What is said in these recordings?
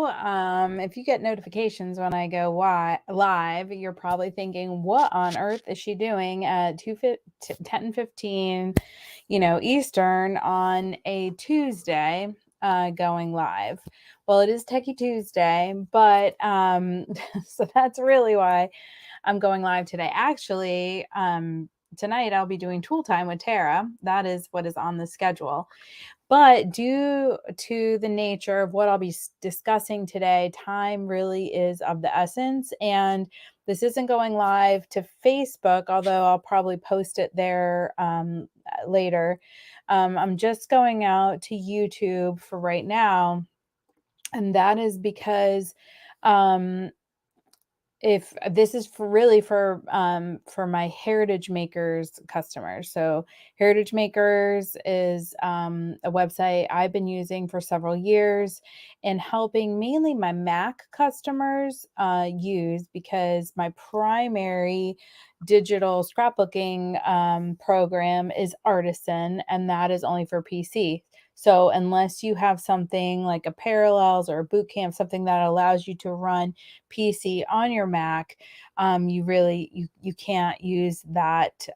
if you get notifications when I go live, you're probably thinking, what on earth is she doing at 10:15, Eastern on a Tuesday, going live? Well, it is Techie Tuesday, but so that's really why I'm going live today. Actually, tonight I'll be doing tool time with Tara. That is what is on the schedule. But due to the nature of what I'll be discussing today, time really is of the essence. And this isn't going live to Facebook, although I'll probably post it there later. I'm just going out to YouTube for right now. And that is because if this is for my Heritage Makers customers. So Heritage Makers is a website I've been using for several years and helping mainly my Mac customers use, because my primary digital scrapbooking program is Artisan, and that is only for PC. So unless you have something like a Parallels or a Bootcamp, something that allows you to run PC on your Mac, you can't use that.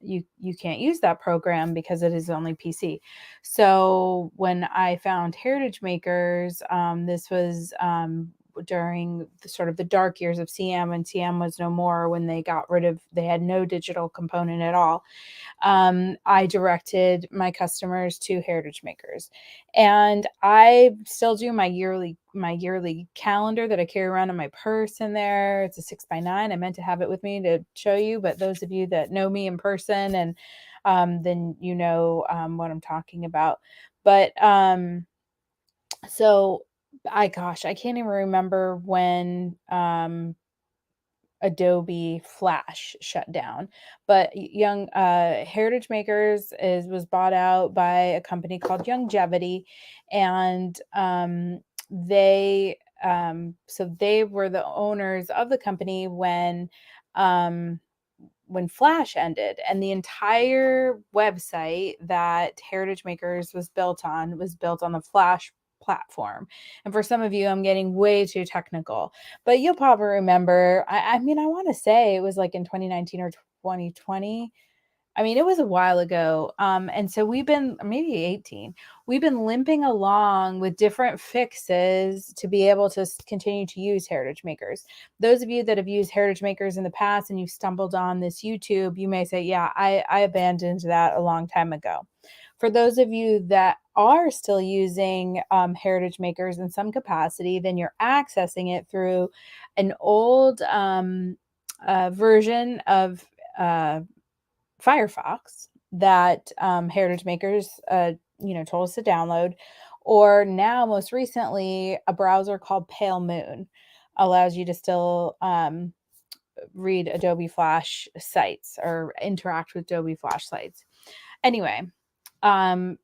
You can't use that program because it is only PC. So when I found Heritage Makers, this was during sort of the dark years of CM, when CM was no more, when they had no digital component at all. I directed my customers to Heritage Makers, and I still do my yearly calendar that I carry around in my purse in there. It's a 6x9. I meant to have it with me to show you, but those of you that know me in person, and then what I'm talking about. But so I can't even remember when Adobe Flash shut down. But Heritage Makers was bought out by a company called Longevity, and they were the owners of the company when Flash ended, and the entire website that Heritage Makers was built on the Flash platform. And for some of you, I'm getting way too technical, but you'll probably remember, I want to say it was like in 2019 or 2020. It was a while ago. And so maybe 18, we've been limping along with different fixes to be able to continue to use Heritage Makers. Those of you that have used Heritage Makers in the past and you stumbled on this YouTube, you may say, yeah, I abandoned that a long time ago. For those of you that are still using Heritage Makers in some capacity, then you're accessing it through an old version of Firefox that Heritage Makers told us to download, or now most recently a browser called Pale Moon allows you to still read Adobe Flash sites or interact with Adobe Flash sites. Anyway, they've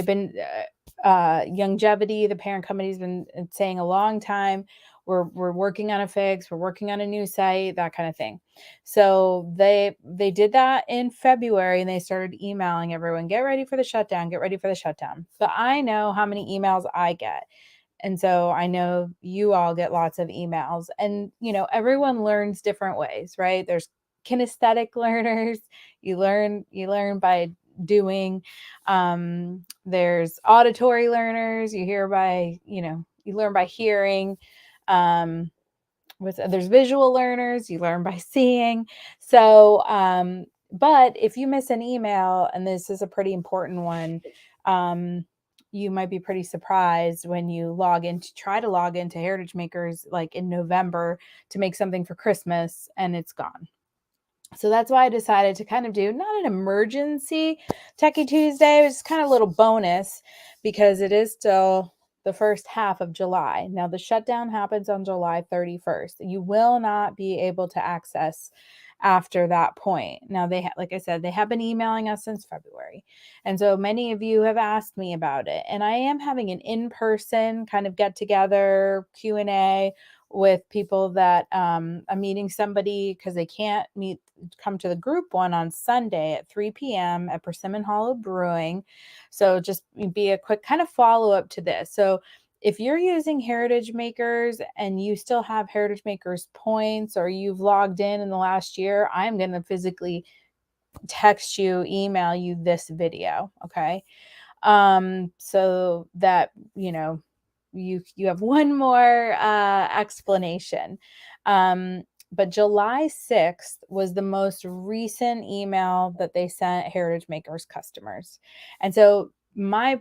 been Longevity, the parent company's been saying a long time, we're working on a fix, we're working on a new site, that kind of thing. So they did that in February, and they started emailing everyone, get ready for the shutdown, get ready for the shutdown. But I know how many emails I get. And so I know you all get lots of emails, and everyone learns different ways, right? There's kinesthetic learners. You learn by doing. There's auditory learners. You learn by hearing. There's visual learners. You learn by seeing. So, but if you miss an email, and this is a pretty important one, you might be pretty surprised when you try to log into Heritage Makers like in November to make something for Christmas, and it's gone. So that's why I decided to kind of do not an emergency Techie Tuesday. It was kind of a little bonus because it is still the first half of July. Now the shutdown happens on July 31st. You will not be able to access after that point. Now like I said, they have been emailing us since February. And so many of you have asked me about it. And I am having an in-person kind of get together Q&A with people that I'm meeting somebody because they can't come to the group one on Sunday at 3 p.m. at Persimmon Hollow Brewing. So just be a quick kind of follow up to this. So if you're using Heritage Makers and you still have Heritage Makers points, or you've logged in the last year, I'm going to physically text you, email you this video. Okay. So that, you have one more explanation. But July 6th was the most recent email that they sent Heritage Makers customers. And so my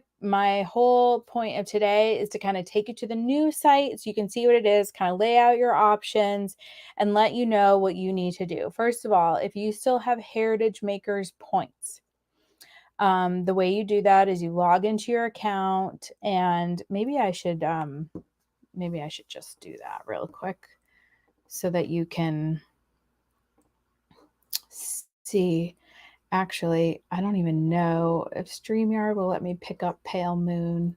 whole point of today is to kind of take you to the new site so you can see what it is, kind of lay out your options, and let you know what you need to do. First of all, if you still have Heritage Makers points, the way you do that is you log into your account, and maybe I should just do that real quick so that you can see. Actually, I don't even know if StreamYard will let me pick up Pale Moon.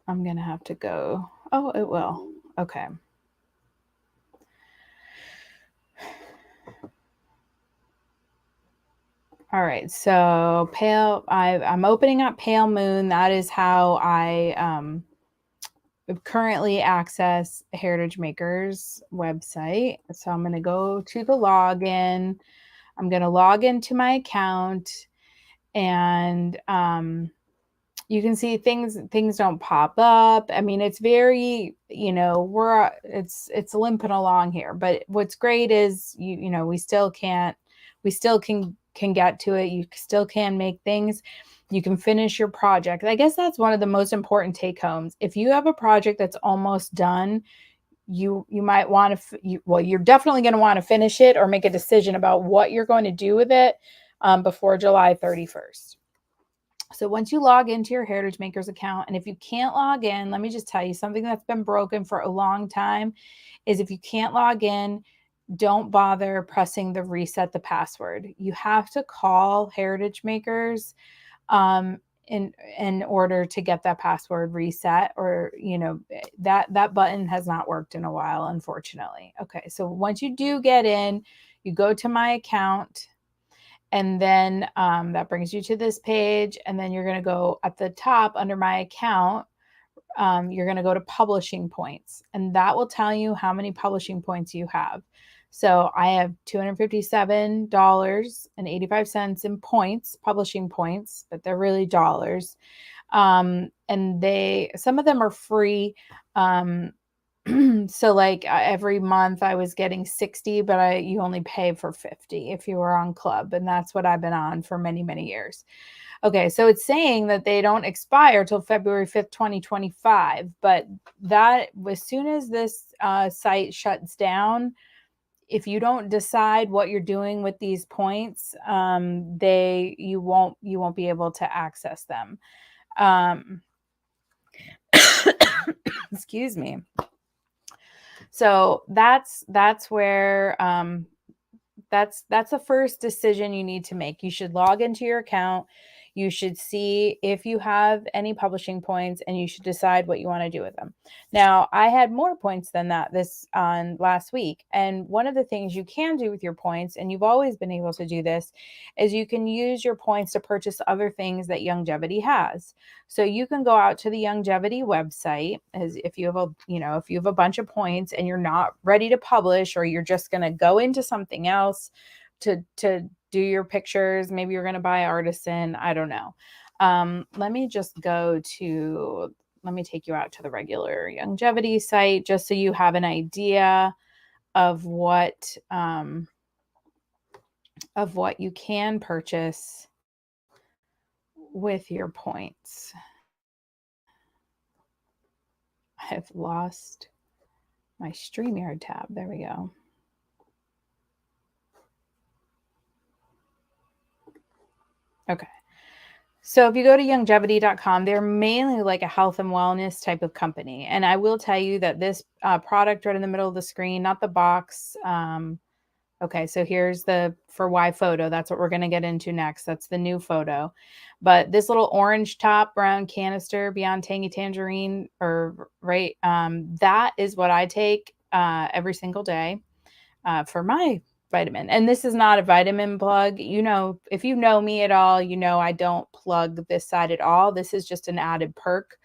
I'm going to have to go. Oh, it will. Okay. All right. So I'm opening up Pale Moon. That is how I currently access Heritage Makers website. So I'm going to go to the login. I'm going to log into my account, and you can see things don't pop up. I mean, it's very, it's limping along here, but what's great is we still can get to it. You still can make things. You can finish your project. I guess that's one of the most important take homes. If you have a project that's almost done, you might want to, you're definitely going to want to finish it or make a decision about what you're going to do with it before July 31st. So once you log into your Heritage Makers account, and if you can't log in, let me just tell you something that's been broken for a long time is if you can't log in, don't bother pressing the reset the password. You have to call Heritage Makers in order to get that password reset, or that button has not worked in a while, unfortunately. Okay, so once you do get in, you go to my account, and then that brings you to this page, and then you're going to go at the top under my account. You're going to go to publishing points, and that will tell you how many publishing points you have. So I have $257.85 in points, publishing points, but they're really dollars. And some of them are free. So like every month I was getting 60, but you only pay for 50 if you were on club. And that's what I've been on for many, many years. Okay, so it's saying that they don't expire till February 5th, 2025. But that, as soon as this site shuts down, if you don't decide what you're doing with these points, you won't be able to access them. Excuse me. So that's where that's the first decision you need to make. You should log into your account. You should see if you have any publishing points, and you should decide what you want to do with them. Now, I had more points than that last week. And one of the things you can do with your points, and you've always been able to do this, is you can use your points to purchase other things that Youngevity has. So you can go out to the Youngevity website, as if you have a bunch of points and you're not ready to publish, or you're just going to go into something else to do your pictures. Maybe you're going to buy Artisan. I don't know. Let me take you out to the regular Youngevity site, just so you have an idea of what you can purchase with your points. I've lost my StreamYard tab. There we go. Okay. So if you go to Youngevity.com, they're mainly like a health and wellness type of company. And I will tell you that this product right in the middle of the screen, not the box. Okay, so here's for YPhoto. That's what we're going to get into next. That's the new photo. But this little orange top brown canister, Beyond Tangy Tangerine, that is what I take every single day for my vitamin. And this is not a vitamin plug. If you know me at all, I don't plug this side at all. This is just an added perk.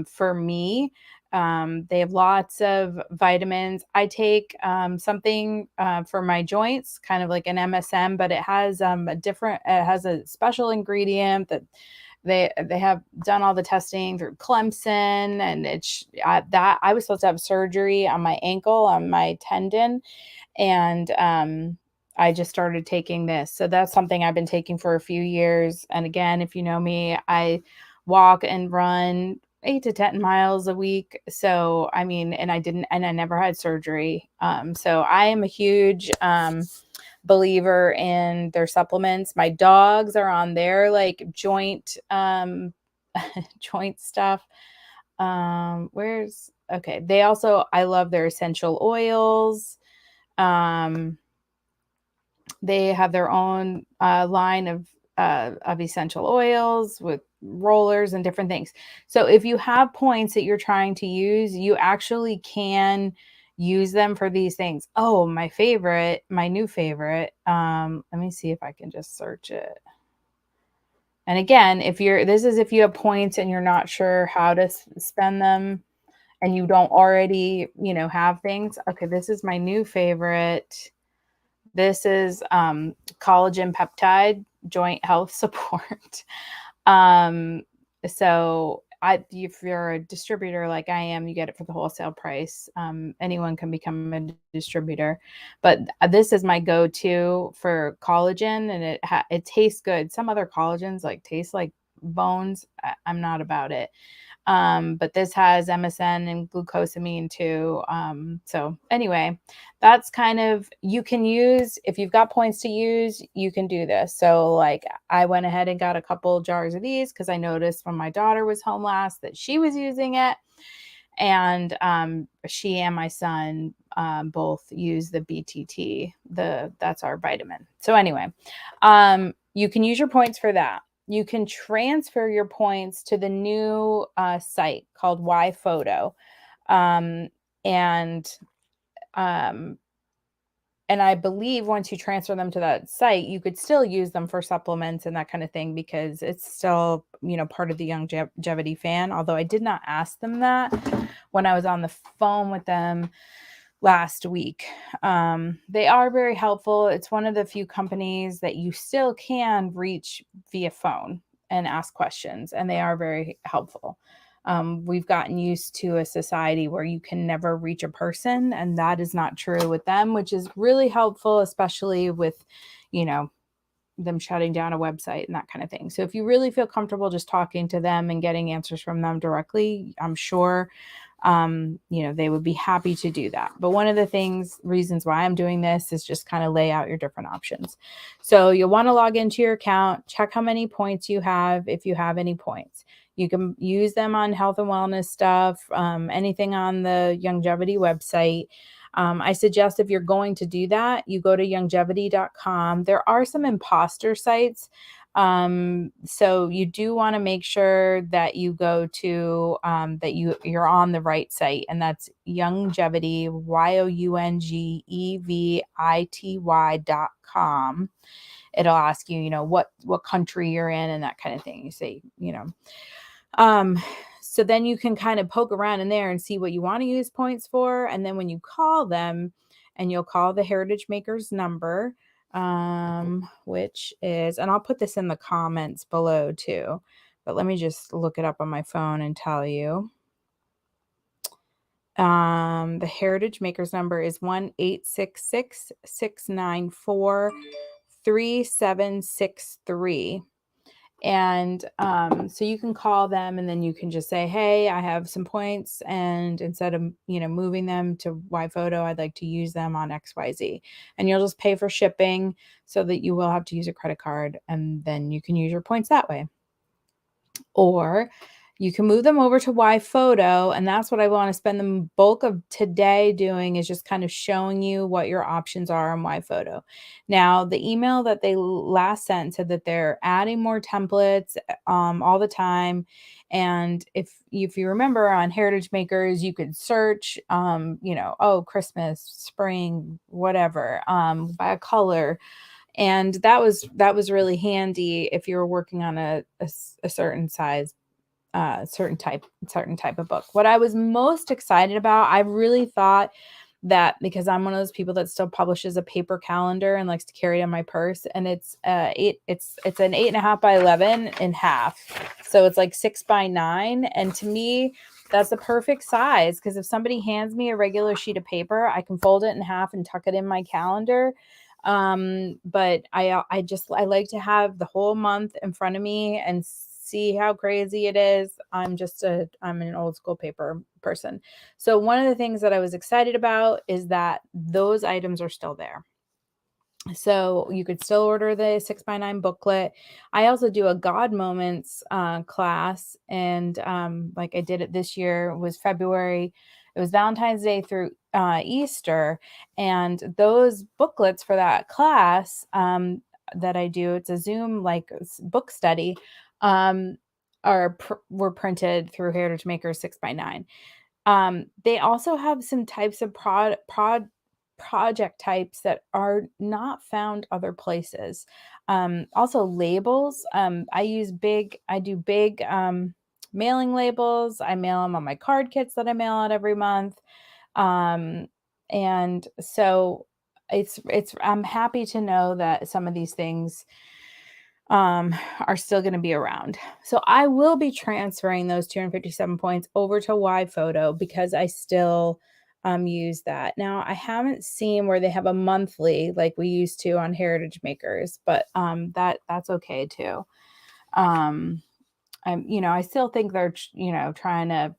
for me. They have lots of vitamins. I take something for my joints, kind of like an MSM, but it has it has a special ingredient that they have done all the testing through Clemson, and that I was supposed to have surgery on my ankle, on my tendon, and I just started taking this. So that's something I've been taking for a few years. And again, if you know me, I walk and run 8 to 10 miles a week. So I mean, and I never had surgery. So I am a huge believer in their supplements. My dogs are on their like joint joint stuff. Where's okay. They also, I love their essential oils. Um, they have their own line of essential oils with rollers and different things. So if you have points that you're trying to use, you actually can use them for these things. Oh, my favorite, my new favorite. Let me see if I can just search it. And again, if you have points and you're not sure how to spend them and you don't already, have things. Okay, this is my new favorite. This is collagen peptide joint health support. um, so if you're a distributor like I am, you get it for the wholesale price. Anyone can become a distributor, but this is my go-to for collagen, and it tastes good. Some other collagens taste like bones. I'm not about it. But this has MSN and glucosamine too. So anyway, that's kind of, you can use, if you've got points to use, you can do this. So like I went ahead and got a couple jars of these because I noticed when my daughter was home last that she was using it. And she and my son both use the BTT. That's our vitamin. So anyway, you can use your points for that. You can transfer your points to the new site called YPhoto. Um, and um, and I believe once you transfer them to that site, you could still use them for supplements and that kind of thing because it's still, part of the longevity fan. Although I did not ask them that when I was on the phone with them last week. They are very helpful. It's one of the few companies that you still can reach via phone and ask questions, and they are very helpful. We've gotten used to a society where you can never reach a person, and that is not true with them, which is really helpful, especially with, them shutting down a website and that kind of thing. So if you really feel comfortable just talking to them and getting answers from them directly, I'm sure they would be happy to do that. But one of the reasons why I'm doing this is just kind of lay out your different options. So you'll want to log into your account, check how many points you have, if you have any points. You can use them on health and wellness stuff, anything on the longevity website. I suggest if you're going to do that, you go to longevity.com. There are some imposter sites. So you do want to make sure that you go to that you're on the right site, and that's Youngevity, YOUNGEVITY.com. It'll ask you, what country you're in and that kind of thing. You say, so then you can kind of poke around in there and see what you want to use points for. And then when you call them, and you'll call the Heritage Makers number, which is, and I'll put this in the comments below too, but let me just look it up on my phone and tell you. The Heritage Makers number is 1-866-694-3763. And so you can call them, and then you can just say, hey, I have some points, and instead of moving them to YPhoto, I'd like to use them on XYZ. And you'll just pay for shipping, so that you will have to use a credit card, and then you can use your points that way. Or you can move them over to YPhoto, and that's what I want to spend the bulk of today doing, is just kind of showing you what your options are on YPhoto. Now, the email that they last sent said that they're adding more templates all the time. And if you remember, on Heritage Makers, you could search, Christmas, spring, whatever, by a color. And that was really handy if you were working on a certain size certain type of book. What I was most excited about, I really thought that, because I'm one of those people that still publishes a paper calendar and likes to carry it in my purse, and it's an 8.5 by 11 in half, so it's like 6 by 9, and to me that's the perfect size, because if somebody hands me a regular sheet of paper, I can fold it in half and tuck it in my calendar. But I like to have the whole month in front of me and see how crazy it is. I'm an old school paper person. So one of the things that I was excited about is that those items are still there. So you could still order the 6 by 9 booklet. I also do a God Moments class, and like I did it this year. It was February. It was Valentine's Day through Easter, and those booklets for that class that I do, it's a Zoom like book study, were printed through Heritage Makers 6 by 9. They also have some types of project types that are not found other places. Also labels. I do big mailing labels. I mail them on my card kits that I mail out every month. And so I'm happy to know that some of these things are still going to be around. So I will be transferring those 257 points over to YPhoto because I still use that. Now, I haven't seen where they have a monthly like we used to on Heritage Makers, but that's okay too. I still think they're trying to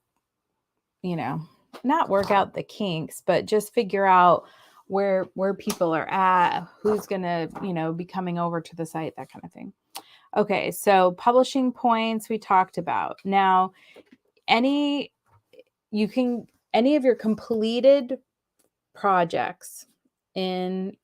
not work out the kinks, but just figure out where people are at, who's going to be coming over to the site, that kind of thing. Okay, so publishing points we talked about. Now, any of your completed projects in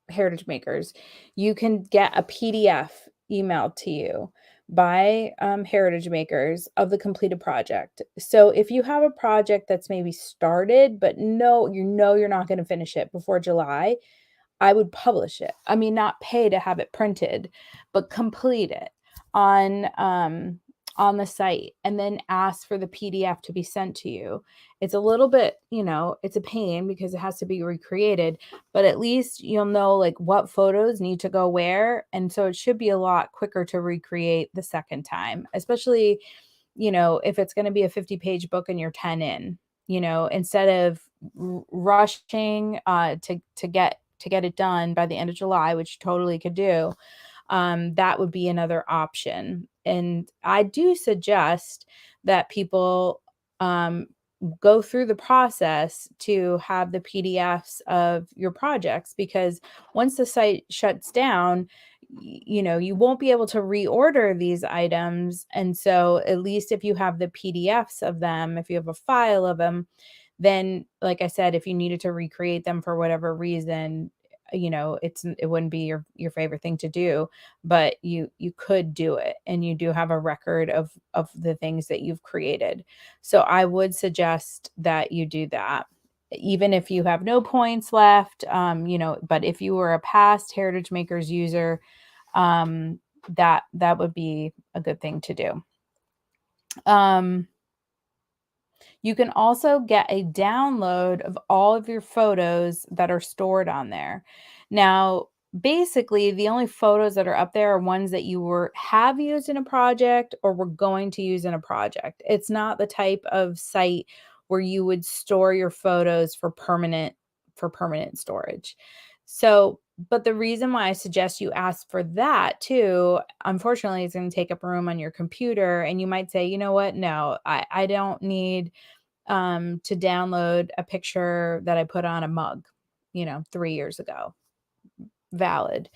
Heritage Makers, you can get a PDF emailed to you by Heritage Makers of the completed project. So if you have a project that's maybe started, but you're not going to finish it before July, I would publish it. I mean, not pay to have it printed, but complete it on the site and then ask for the PDF to be sent to you. It's a little bit, it's a pain because it has to be recreated, but at least you'll know like what photos need to go where. And so it should be a lot quicker to recreate the second time, especially, if it's going to be a 50-page book and you're 10 in, instead of rushing to get it done by the end of July, which you totally could do. That would be another option. And I do suggest that people go through the process to have the PDFs of your projects, because once the site shuts down, you won't be able to reorder these items. And so at least if you have the PDFs of them, if you have a file of them, then like I said, if you needed to recreate them for whatever reason, it wouldn't be your favorite thing to do, but you could do it, and you do have a record of the things that you've created. So I would suggest that you do that, even if you have no points left. But if you were a past Heritage Makers user, that would be a good thing to do. You can also get a download of all of your photos that are stored on there. Now, basically, the only photos that are up there are ones that you have used in a project or were going to use in a project. It's not the type of site where you would store your photos for permanent storage. So, but the reason why I suggest you ask for that too, unfortunately, is going to take up room on your computer, and you might say, you know what? No, I don't need to download a picture that I put on a mug, 3 years ago. Valid.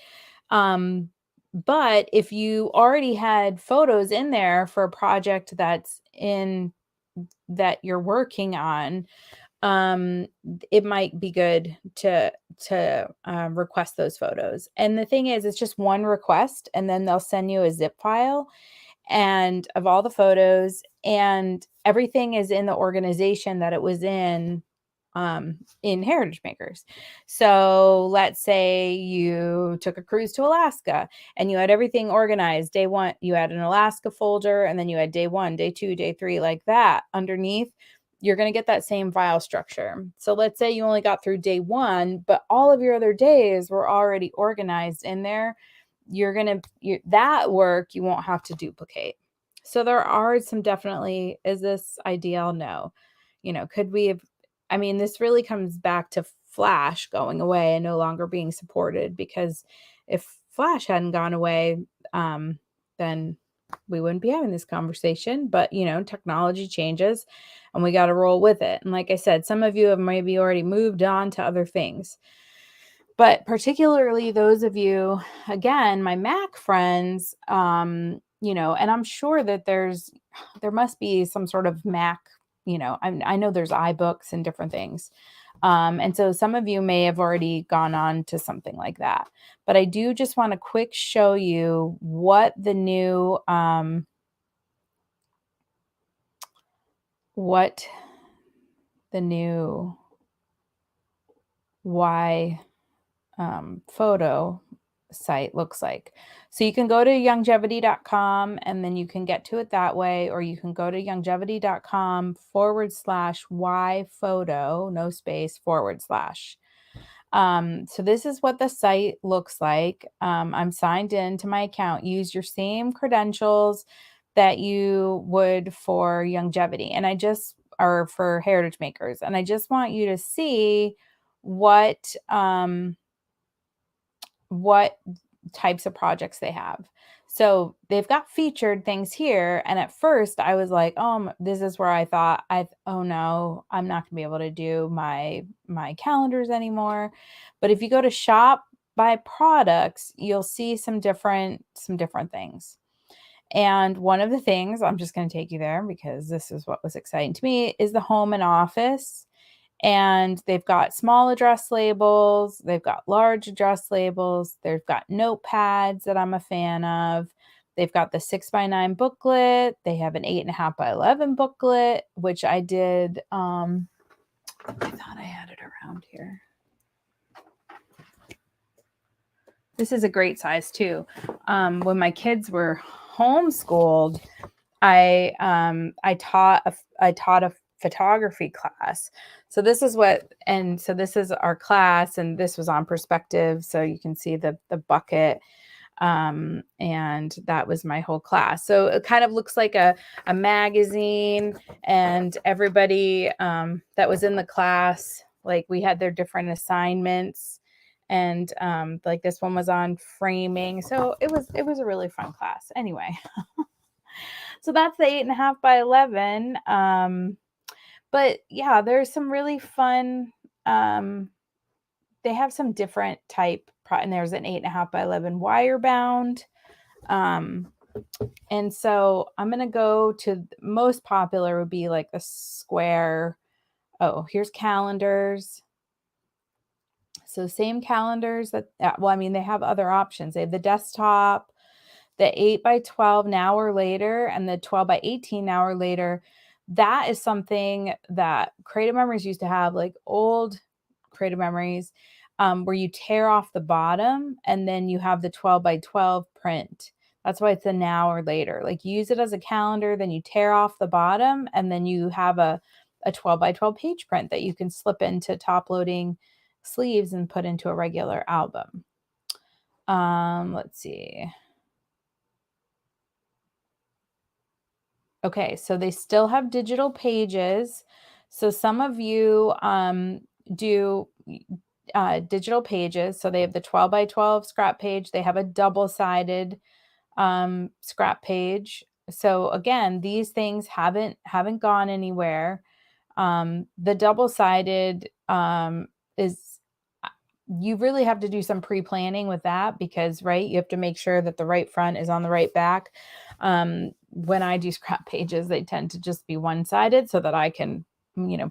But if you already had photos in there for a project that you're working on, it might be good to request those photos. And the thing is, it's just one request, and then they'll send you a zip file and of all the photos, and everything is in the organization that it was in in Heritage Makers. So let's say you took a cruise to Alaska and you had everything organized. Day one, you had an Alaska folder, and then you had day one, day two, day three, like that underneath. You're going to get that same file structure. So let's say you only got through day one, but all of your other days were already organized in there. That work you won't have to duplicate. So there are some definitely, is this ideal? No. Could we have, I mean, this really comes back to Flash going away and no longer being supported, because if Flash hadn't gone away, then we wouldn't be having this conversation. But, technology changes and we got to roll with it. And like I said, some of you have maybe already moved on to other things. But particularly those of you, again, my Mac friends, and I'm sure that there must be some sort of Mac, I know there's iBooks and different things. And so some of you may have already gone on to something like that. But I do just want to quick show you what the new, YPhoto site looks like. So you can go to longevity.com and then you can get to it that way, or you can go to longevity.com/YPhoto, no space, /. So this is what the site looks like. I'm signed in to my account. Use your same credentials that you would for longevity, or for Heritage Makers. And I just want you to see what types of projects they have. So they've got featured things here. And at first I was like, oh, this is where I thought, oh no, I'm not gonna be able to do my calendars anymore. But if you go to shop by products, you'll see some different things. And one of the things, I'm just going to take you there because this is what was exciting to me, is the home and office. And they've got small address labels. They've got large address labels. They've got notepads that I'm a fan of. They've got the 6x9 booklet. They have an 8.5x11 booklet, which I did. I thought I had it around here. This is a great size too. When my kids were homeschooled, I taught a photography class. So this is our class, and this was on perspective. So you can see the bucket. And that was my whole class. So it kind of looks like a magazine, and everybody that was in the class, like we had their different assignments, and like this one was on framing. So it was a really fun class. Anyway, so that's the 8.5x11. But yeah, there's some really fun. They have some different type, and there's an 8.5x11 wire bound. And so I'm going to go to most popular would be like the square. Oh, here's calendars. So same calendars that, they have other options. They have the desktop, the 8x12 now or later, and the 12x18 now or later. That is something that Creative Memories used to have, like old Creative Memories, where you tear off the bottom and then you have the 12x12 print. That's why it's a now or later. Like use it as a calendar, then you tear off the bottom, and then you have a 12x12 page print that you can slip into top loading sleeves and put into a regular album. Let's see. Okay, so they still have digital pages. So some of you do digital pages. So they have the 12x12 scrap page. They have a double-sided scrap page. So again, these things haven't gone anywhere. The double-sided is, you really have to do some pre-planning with that, because right, you have to make sure that the right front is on the right back. When I do scrap pages, they tend to just be one-sided so that I can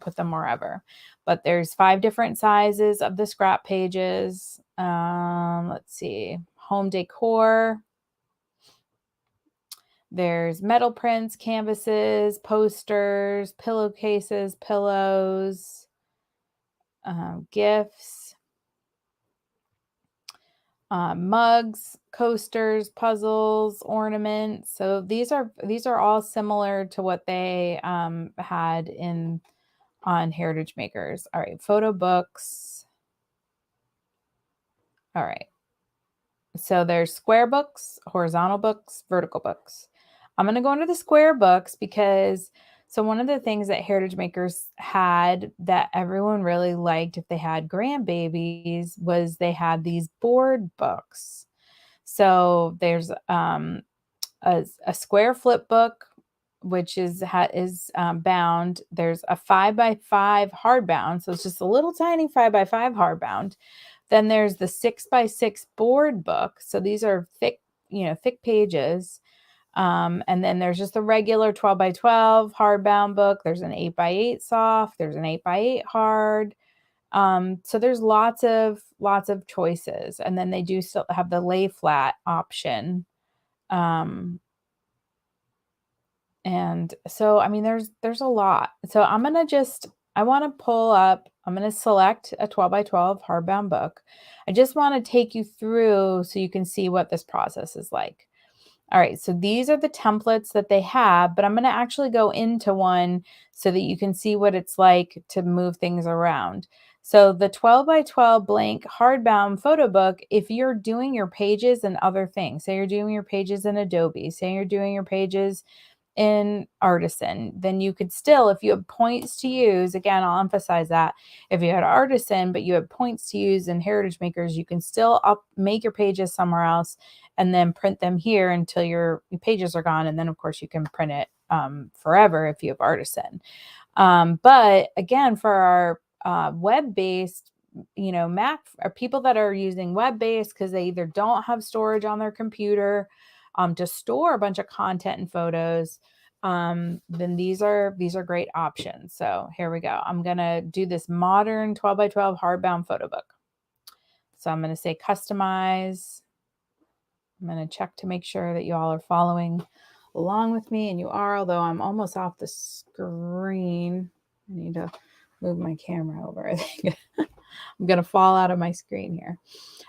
put them wherever. But there's 5 different sizes of the scrap pages. Let's see, home decor. There's metal prints, canvases, posters, pillowcases, pillows. gifts, mugs, coasters, puzzles, ornaments. So these are all similar to what they had on Heritage Makers. All right, photo books. All right. So there's square books, horizontal books, vertical books. I'm going to go into the square books because one of the things that Heritage Makers had that everyone really liked if they had grandbabies was they had these board books. So there's a square flip book, which is bound. There's a 5x5 hardbound. So it's just a little tiny 5x5 hardbound. Then there's the 6x6 board book. So these are thick, thick pages. And then there's just a regular 12x12 hardbound book. There's an 8x8 soft. There's an 8x8 hard. So there's lots of choices. And then they do still have the lay flat option. And so, I mean, there's a lot. So I want to select a 12x12 hardbound book. I just want to take you through so you can see what this process is like. All right, so these are the templates that they have, but I'm going to actually go into one so that you can see what it's like to move things around. So the 12x12 blank hardbound photo book, if you're doing your pages and other things, say you're doing your pages in Adobe, say you're doing your pages in Artisan, then you could still, if you have points to use, again, I'll emphasize that if you had Artisan, but you have points to use in Heritage Makers, you can still make your pages somewhere else and then print them here until your pages are gone. And then of course you can print it forever if you have Artisan. But again, for our web-based, Mac, or people that are using web-based because they either don't have storage on their computer to store a bunch of content and photos, then these are great options. So here we go. I'm going to do this modern 12x12 hardbound photo book. So I'm going to say customize. I'm going to check to make sure that you all are following along with me, and you are, although I'm almost off the screen. I need to move my camera over. I think I'm going to fall out of my screen here.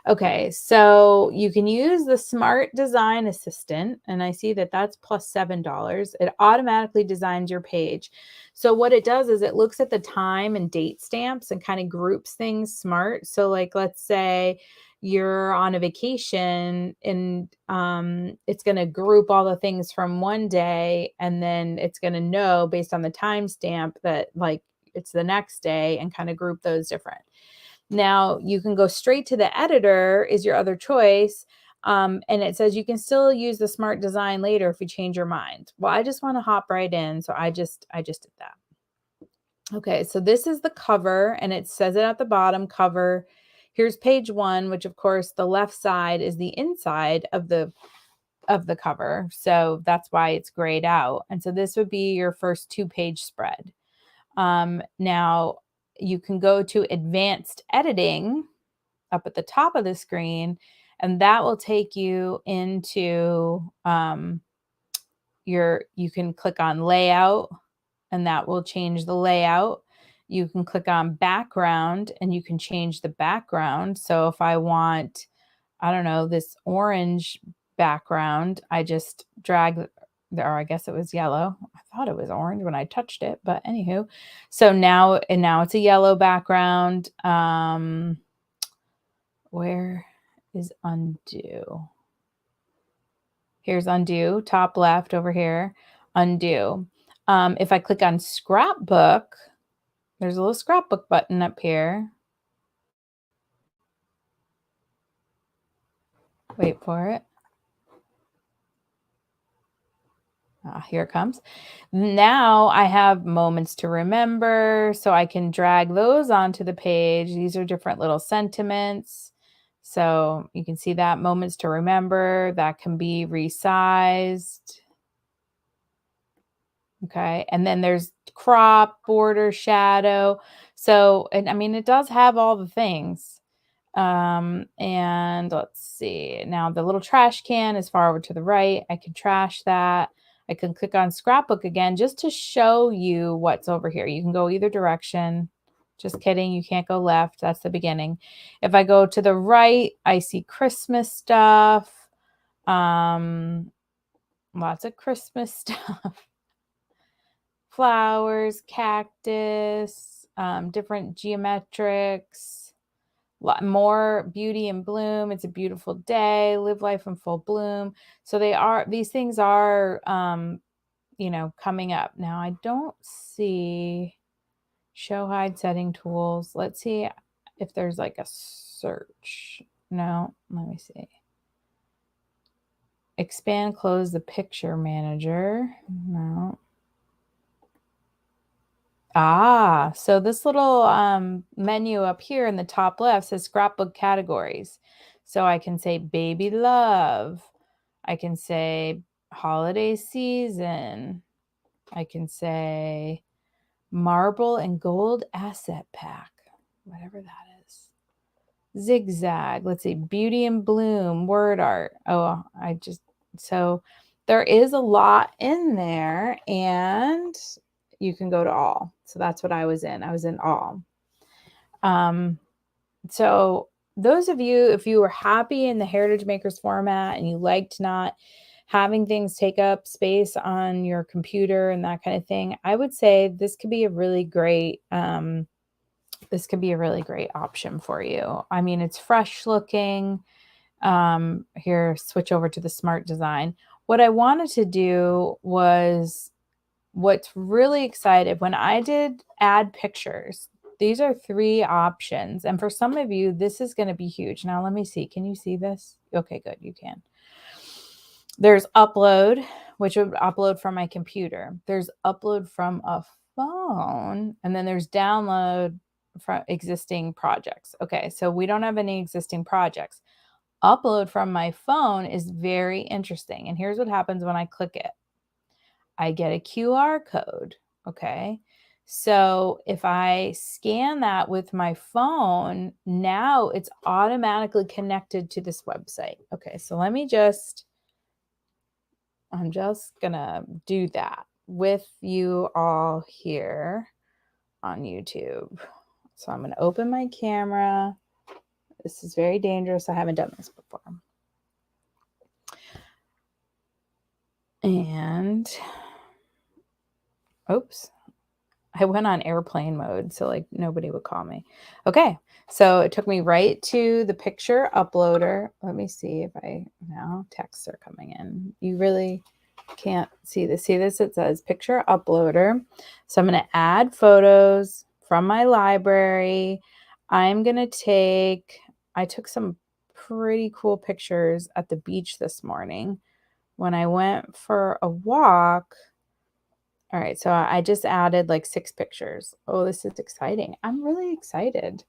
Okay, so you can use the Smart Design Assistant, and I see that that's plus $7. It automatically designs your page. So what it does is it looks at the time and date stamps and kind of groups things smart. So like, let's say you're on a vacation and it's going to group all the things from one day, and then it's going to know based on the timestamp that like it's the next day and kind of group those different. Now you can go straight to the editor is your other choice. And it says you can still use the smart design later if you change your mind. Well, I just want to hop right in. So I just did that. Okay, so this is the cover, and it says it at the bottom, cover. Here's page 1, which of course the left side is the inside of the cover. So that's why it's grayed out. And so this would be your first 2-page spread. Now you can go to advanced editing up at the top of the screen, and that will take you into you can click on layout, and that will change the layout. You can click on background and you can change the background. So if I want, I don't know, this orange background, I just drag, or I guess it was yellow. I thought it was orange when I touched it, but anywho. So now it's a yellow background. Where is undo? Here's undo, top left over here, undo. If I click on scrapbook, there's a little scrapbook button up here. Wait for it. Here it comes. Now I have moments to remember, so I can drag those onto the page. These are different little sentiments. So you can see that moments to remember, that can be resized. Okay, and then there's crop, border, shadow. So, and I mean, it does have all the things. And let's see, now the little trash can is far over to the right. I can trash that. I can click on scrapbook again just to show you what's over here. You can go either direction. Just kidding. You can't go left. That's the beginning. If I go to the right, I see Christmas stuff. Lots of Christmas stuff. Flowers, cactus, different geometrics, more beauty and bloom. It's a beautiful day. Live life in full bloom. So these things are, coming up. Now I don't see show hide setting tools. Let's see if there's like a search. No, let me see. Expand, close the picture manager. No. So this little menu up here in the top left says scrapbook categories. So I can say baby love. I can say holiday season. I can say marble and gold asset pack, whatever that is. Zigzag. Let's see, beauty and bloom, word art. So there is a lot in there, and you can go to all. So that's what I was in. I was in all. So those of you, if you were happy in the Heritage Makers format and you liked not having things take up space on your computer and that kind of thing, I would say this could be a really great option for you. I mean, it's fresh looking. Here, switch over to the smart design. What I wanted to do was what's really excited when I did add pictures. These are 3 options. And for some of you, this is going to be huge. Now, let me see. Can you see this? Okay, good. You can. There's upload, which would upload from my computer. There's upload from a phone. And then there's download from existing projects. Okay, so we don't have any existing projects. Upload from my phone is very interesting. And here's what happens when I click it. I get a QR code. Okay. So if I scan that with my phone, now it's automatically connected to this website. Okay. So I'm just going to do that with you all here on YouTube. So I'm going to open my camera. This is very dangerous. I haven't done this before. And oops, I went on airplane mode, so like nobody would call me. Okay, so it took me right to the picture uploader. Let me see if now texts are coming in. You really can't see this. See this? It says picture uploader. So I'm going to add photos from my library. I took some pretty cool pictures at the beach this morning when I went for a walk. All right, so I just added like 6 pictures. Oh, this is exciting. I'm really excited.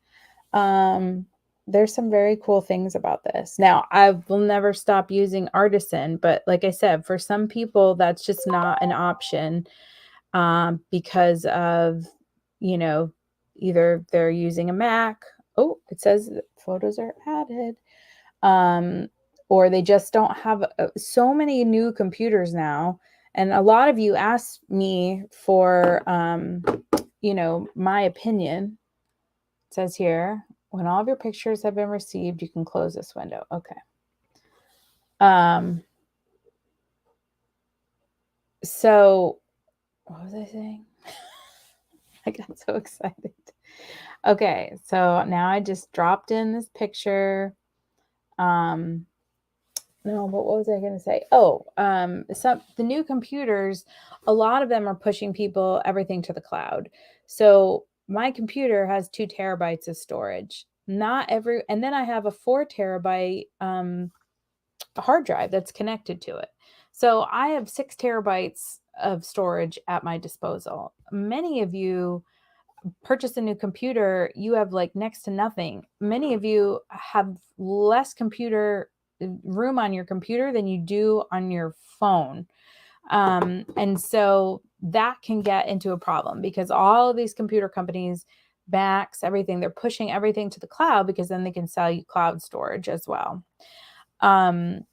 There's some very cool things about this. Now, I will never stop using Artisan, but like I said, for some people, that's just not an option because of, either they're using a Mac. Oh, it says that photos are added. Or they just don't have so many new computers now. And a lot of you asked me for, my opinion. It says here, when all of your pictures have been received, you can close this window. Okay. So what was I saying? I got so excited. Okay. So now I just dropped in this picture. No, but what was I going to say? The new computers, a lot of them are pushing everything to the cloud. So my computer has 2 terabytes of storage. And then I have a 4 terabyte hard drive that's connected to it. So I have 6 terabytes of storage at my disposal. Many of you purchase a new computer, you have like next to nothing. Many of you have less computer room on your computer than you do on your phone. And so that can get into a problem because all of these computer companies, Macs, everything, they're pushing everything to the cloud because then they can sell you cloud storage as well. And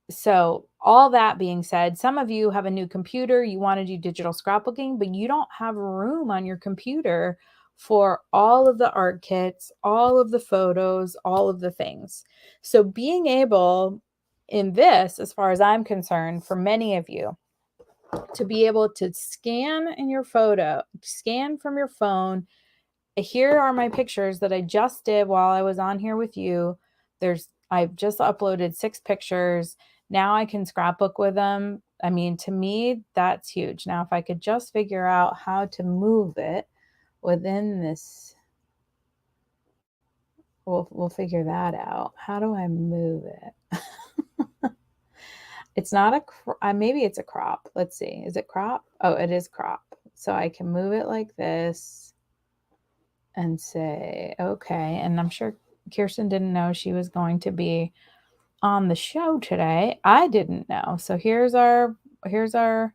so all that being said, some of you have a new computer, you want to do digital scrapbooking, but you don't have room on your computer for all of the art kits, all of the photos, all of the things. So being able in this, as far as I'm concerned, for many of you, to be able to scan in your photo, scan from your phone. Here are my pictures that I just did while I was on here with you. I've just uploaded 6 pictures. Now I can scrapbook with them. I mean, to me, that's huge. Now, if I could just figure out how to move it within this, we'll figure that out. How do I move it? It's not maybe it's a crop. Let's see. Is it crop? Oh, it is crop. So I can move it like this and say, okay. And I'm sure Kirsten didn't know she was going to be on the show today. I didn't know. So here's our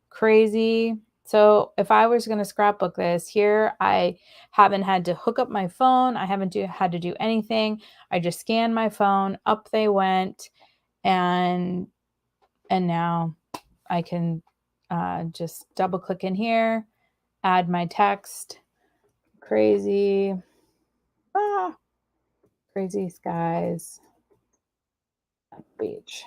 crazy. So if I was going to scrapbook this here, I haven't had to hook up my phone. I haven't had to do anything. I just scanned my phone, up they went, and now I can just double click in here, add my text, crazy skies beach.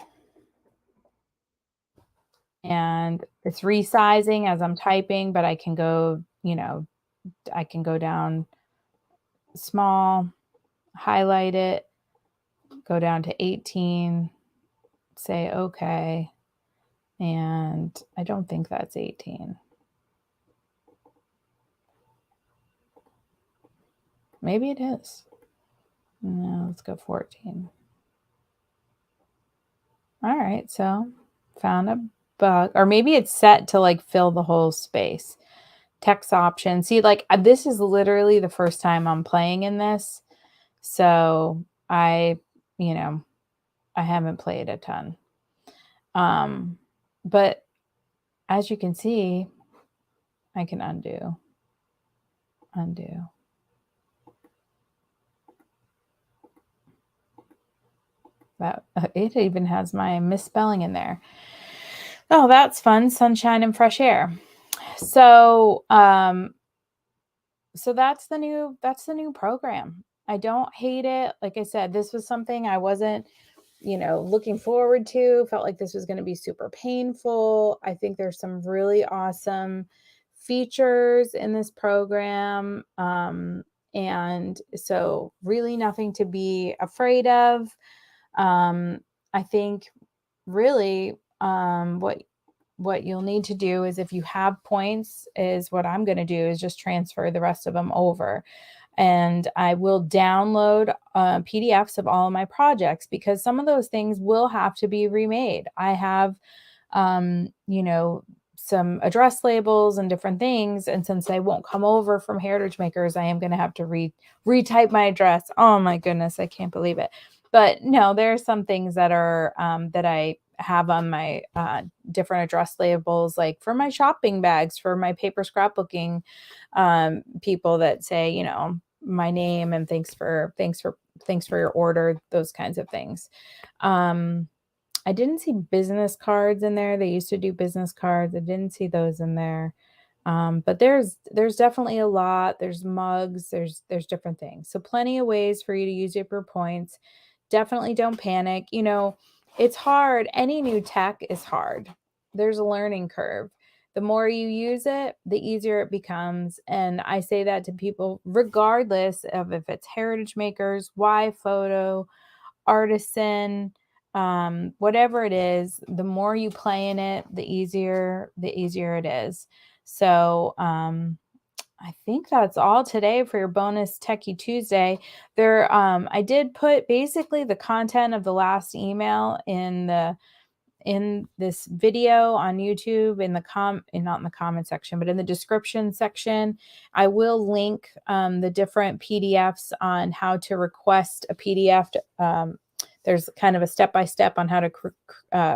And it's resizing as I'm typing, but I can go, I can go down small, highlight it, go down to 18, say okay. And I don't think that's 18. Maybe it is. No, let's go 14. All right, so found a bug, or maybe it's set to like fill the whole space. Text option. See, like this is literally the first time I'm playing in this. So I haven't played a ton. But as you can see, I can undo. That it even has my misspelling in there. Oh, that's fun. Sunshine and fresh air. So, so that's the new program. I don't hate it. Like I said, this was something I wasn't, looking forward to. Felt like this was going to be super painful. I think there's some really awesome features in this program. And so really nothing to be afraid of. I think really what you'll need to do is, if you have points, is what I'm going to do is just transfer the rest of them over. And I will download PDFs of all of my projects, because some of those things will have to be remade. I have, some address labels and different things. And since they won't come over from Heritage Makers, I am going to have to retype my address. Oh my goodness, I can't believe it. But no, there are some things that are that I have on my different address labels, like for my shopping bags, for my paper scrapbooking people that say, my name and thanks for your order, those kinds of things. I didn't see business cards in there. They used to do business cards. I didn't see those in there. But there's definitely a lot. There's mugs, there's different things. So plenty of ways for you to use up your points. Definitely don't panic. It's hard. Any new tech is hard. There's a learning curve. The more you use it, the easier it becomes. And I say that to people, regardless of if it's Heritage Makers, YPhoto, Artisan, whatever it is, the more you play in it, the easier it is. So, I think that's all today for your bonus Techie Tuesday. I did put basically the content of the last email in this video on YouTube, not in the comment section, but in the description section. I will link the different PDFs on how to request a PDF. There's kind of a step-by-step on how to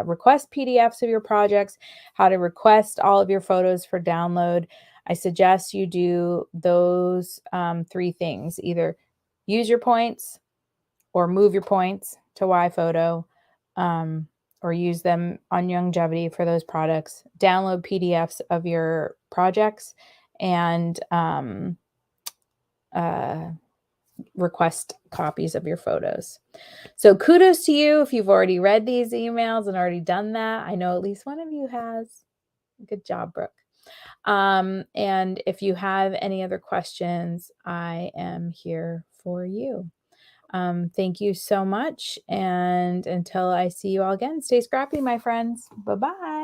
request PDFs of your projects, how to request all of your photos for download. I suggest you do those 3 things: either use your points or move your points to YPhoto. or use them on Youngevity for those products. Download PDFs of your projects and request copies of your photos. So kudos to you if you've already read these emails and already done that. I know at least one of you has. Good job, Brooke. And if you have any other questions, I am here for you. Thank you so much. And until I see you all again, stay scrappy, my friends. Bye-bye.